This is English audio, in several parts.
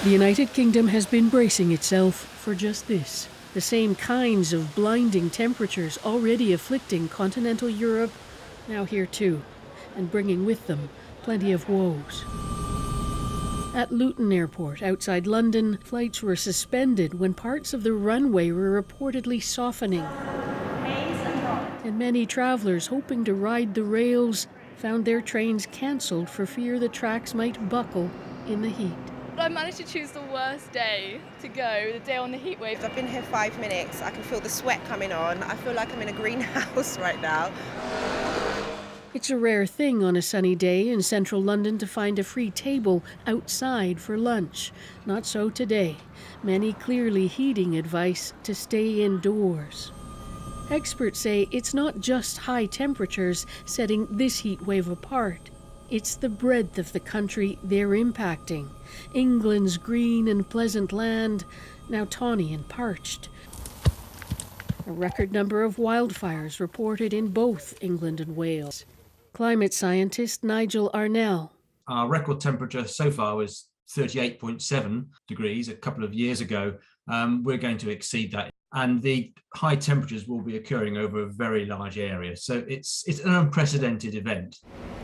The United Kingdom has been bracing itself for just this. The same kinds of blinding temperatures already afflicting continental Europe, now here too, and bringing with them plenty of woes. At Luton Airport outside London, flights were suspended when parts of the runway were reportedly softening. And many travellers hoping to ride the rails found their trains cancelled for fear the tracks might buckle in the heat. I managed to choose the worst day to go, the day on the heat wave. I've been here 5 minutes. I can feel the sweat coming on. I feel like I'm in a greenhouse right now. It's a rare thing on a sunny day in central London to find a free table outside for lunch. Not so today. Many clearly heeding advice to stay indoors. Experts say it's not just high temperatures setting this heat wave apart. It's the breadth of the country they're impacting. England's green and pleasant land, now tawny and parched. A record number of wildfires reported in both England and Wales. Climate scientist Nigel Arsenault. Our record temperature so far was 38.7 degrees a couple of years ago. We're going to exceed that. And the high temperatures will be occurring over a very large area. So it's an unprecedented event.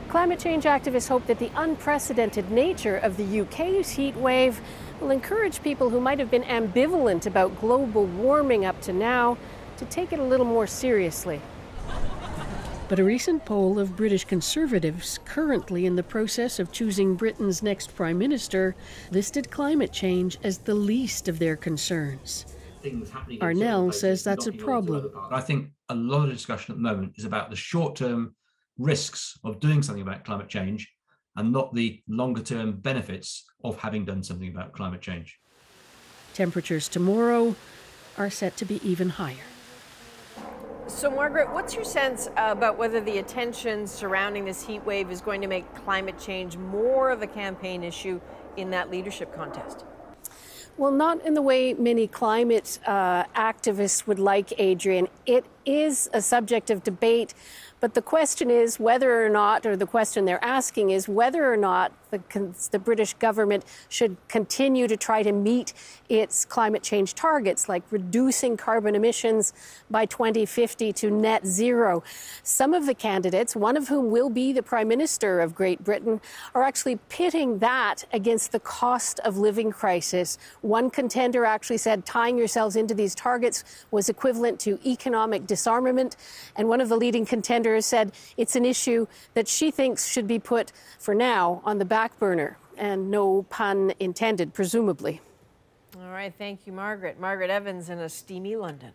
Climate change activists hope that the unprecedented nature of the UK's heat wave will encourage people who might have been ambivalent about global warming up to now to take it a little more seriously. But a recent poll of British Conservatives currently in the process of choosing Britain's next Prime Minister listed climate change as the least of their concerns. Arsenault says that's a problem. I think a lot of the discussion at the moment is about the short-term risks of doing something about climate change and not the longer-term benefits of having done something about climate change. Temperatures tomorrow are set to be even higher. So, Margaret, what's your sense about whether the attention surrounding this heat wave is going to make climate change more of a campaign issue in that leadership contest? Well, not in the way many climate activists would like, Adrienne. It is a subject of debate, but the question is whether or not, or the question they're asking is whether or not the British government should continue to try to meet its climate change targets, like reducing carbon emissions by 2050 to net zero. Some of the candidates, one of whom will be the Prime Minister of Great Britain, are actually pitting that against the cost of living crisis. One contender actually said tying yourselves into these targets was equivalent to economic disarmament. And one of the leading contenders said it's an issue that she thinks should be put, for now, on the back burner. And no pun intended, presumably. All right, thank you, Margaret. Margaret Evans in a steamy London.